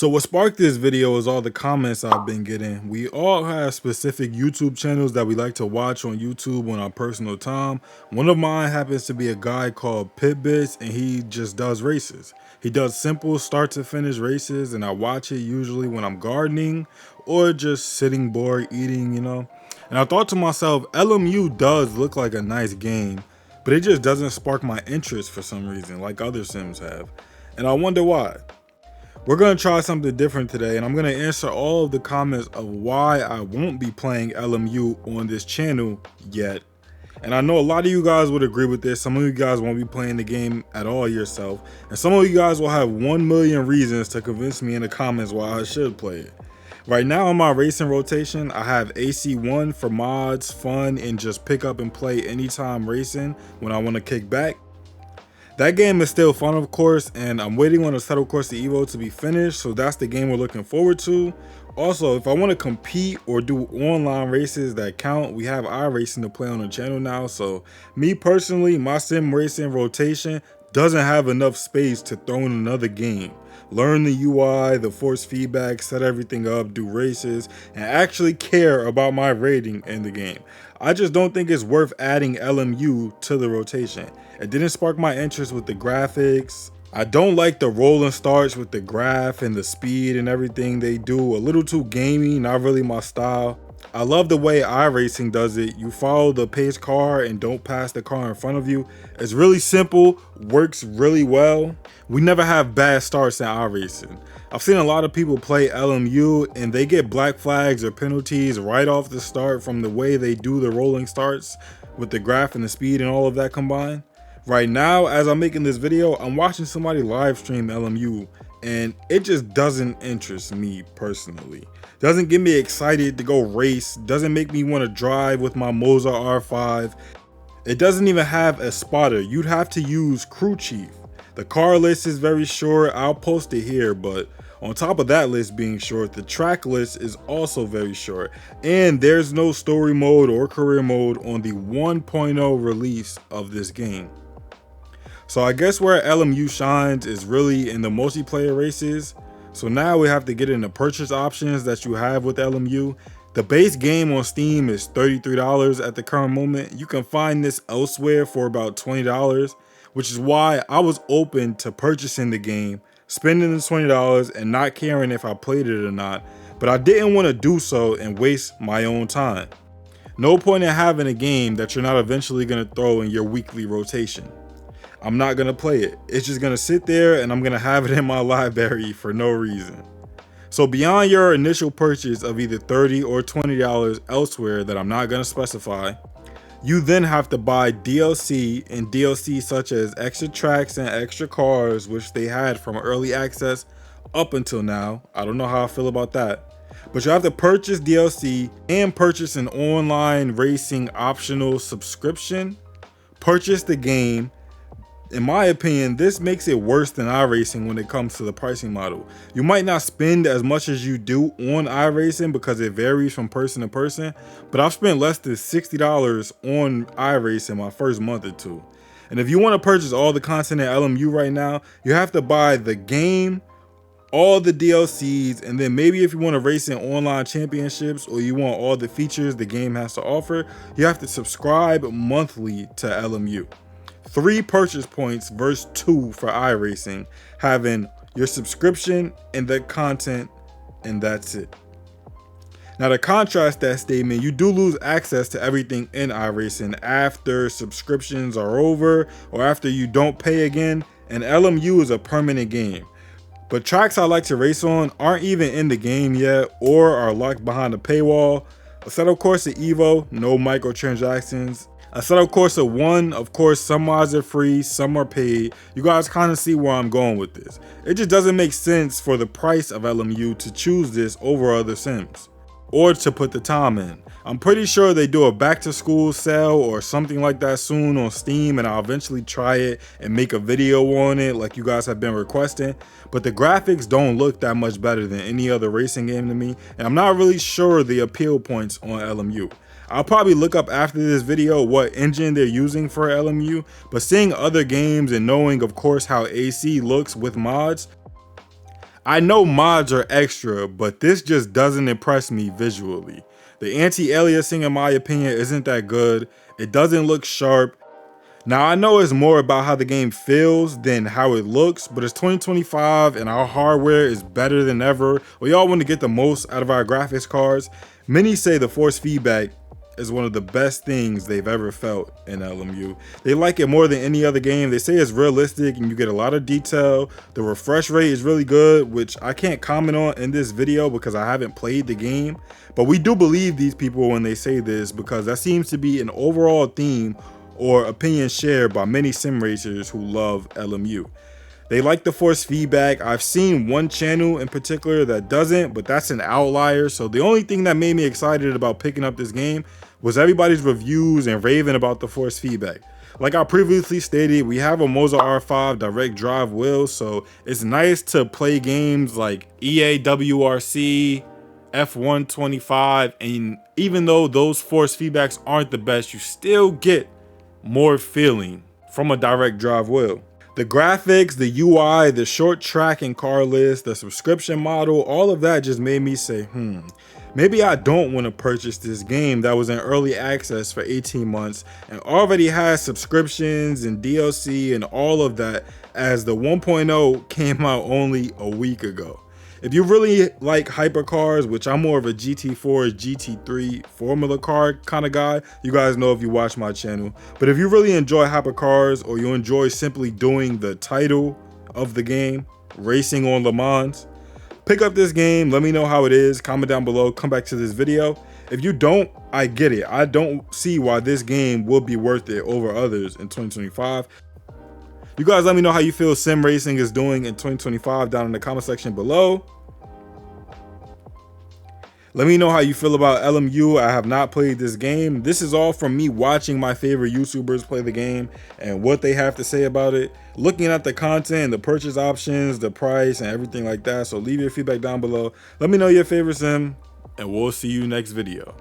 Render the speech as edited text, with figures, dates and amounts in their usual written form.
So what sparked this video is all the comments I've been getting. We all have specific YouTube channels that we like to watch on YouTube on our personal time. One of mine happens to be a guy called Pitbits, and he just does races. He does simple start to finish races, and I watch it usually when I'm gardening or just sitting bored eating, And I thought to myself, LMU does look like a nice game, but it just doesn't spark my interest for some reason like other sims have. And I wonder why. We're going to try something different today, and I'm going to answer all of the comments of why I won't be playing LMU on this channel yet. And I know a lot of you guys would agree with this. Some of you guys won't be playing the game at all yourself, and some of you guys will have 1 million reasons to convince me in the comments why I should play it. Right now on my racing rotation, I have AC1 for mods, fun, and just pick up and play anytime racing when I want to kick back. That game is still fun, of course, and I'm waiting on the Settle Course to Evo to be finished, so that's the game we're looking forward to. Also, if I want to compete or do online races that count, we have iRacing to play on the channel now, so me personally, my sim racing rotation doesn't have enough space to throw in another game. Learn the UI, the force feedback, set everything up, do races, and actually care about my rating in the game. I just don't think it's worth adding LMU to the rotation. It didn't spark my interest with the graphics. I don't like the rolling starts with the graph and the speed and everything they do. A little too gamey, not really my style. I love the way iRacing does it. You follow the pace car and don't pass the car in front of you. It's really simple, works really well. We never have bad starts in iRacing. I've seen a lot of people play LMU and they get black flags or penalties right off the start from the way they do the rolling starts with the graph and the speed and all of that combined. Right now, as I'm making this video, I'm watching somebody live stream LMU, and it just doesn't interest me personally. Doesn't get me excited to go race, doesn't make me want to drive with my Mozart R5. It doesn't even have a spotter. You'd have to use crew chief. The car list is very short. I'll post it here, but on top of that list being short, the track list is also very short. And there's no story mode or career mode on the 1.0 release of this game. So I guess where LMU shines is really in the multiplayer races. So now we have to get into purchase options that you have with LMU. The base game on Steam is $33 at the current moment. You can find this elsewhere for about $20, which is why I was open to purchasing the game, spending the $20 and not caring if I played it or not, but I didn't want to do so and waste my own time. No point in having a game that you're not eventually going to throw in your weekly rotation. I'm not going to play it. It's just going to sit there and I'm going to have it in my library for no reason. So beyond your initial purchase of either $30 or $20 elsewhere that I'm not going to specify, you then have to buy DLC, and DLC such as extra tracks and extra cars, which they had from early access up until now. I don't know how I feel about that. But you have to purchase DLC and purchase an online racing optional subscription. Purchase the game. In my opinion, this makes it worse than iRacing when it comes to the pricing model. You might not spend as much as you do on iRacing because it varies from person to person, but I've spent less than $60 on iRacing my first month or two. And if you want to purchase all the content in LMU right now, you have to buy the game, all the DLCs, and then maybe if you want to race in online championships or you want all the features the game has to offer, you have to subscribe monthly to LMU. 3 purchase points versus 2 for iRacing, having your subscription and the content, and that's it. Now to contrast that statement, you do lose access to everything in iRacing after subscriptions are over or after you don't pay again, and LMU is a permanent game. But tracks I like to race on aren't even in the game yet or are locked behind a paywall. A Settle Course to Evo, no microtransactions. A Settle Course of 1, of course, some mods are free, some are paid. You guys kind of see where I'm going with this. It just doesn't make sense for the price of LMU to choose this over other sims, or to put the time in. I'm pretty sure they do a back to school sale or something like that soon on Steam, and I'll eventually try it and make a video on it like you guys have been requesting. But the graphics don't look that much better than any other racing game to me, and I'm not really sure the appeal points on LMU. I'll probably look up after this video what engine they're using for LMU, but seeing other games and knowing of course how AC looks with mods, I know mods are extra, but this just doesn't impress me visually. The anti-aliasing, in my opinion, isn't that good. It doesn't look sharp. Now, I know it's more about how the game feels than how it looks, but it's 2025 and our hardware is better than ever. We all want to get the most out of our graphics cards. Many say the force feedback is one of the best things they've ever felt in LMU. They like it more than any other game. They say it's realistic and you get a lot of detail. The refresh rate is really good, which I can't comment on in this video because I haven't played the game. But we do believe these people when they say this, because that seems to be an overall theme or opinion shared by many sim racers who love LMU. They like the force feedback. I've seen one channel in particular that doesn't, but that's an outlier. So the only thing that made me excited about picking up this game was everybody's reviews and raving about the force feedback. Like I previously stated, we have a Mozart R5 direct drive wheel, so it's nice to play games like EAWRC, F125, and even though those force feedbacks aren't the best, you still get more feeling from a direct drive wheel. The graphics, the UI, the short track and car list, the subscription model, all of that just made me say, maybe I don't want to purchase this game that was in early access for 18 months and already has subscriptions and DLC and all of that, as the 1.0 came out only a week ago. If you really like hypercars, which I'm more of a GT4, GT3 formula car kind of guy, you guys know if you watch my channel. But if you really enjoy hypercars, or you enjoy simply doing the title of the game, racing on Le Mans, pick up this game. Let me know how it is. Comment down below. Come back to this video. If you don't, I get it. I don't see why this game will be worth it over others in 2025. You guys let me know how you feel sim racing is doing in 2025 down in the comment section below. Let me know how you feel about LMU. I have not played this game. This is all from me watching my favorite YouTubers play the game and what they have to say about it, looking at the content, the purchase options, the price, and everything like that. So leave your feedback down below. Let me know your favorite sim, and we'll see you next video.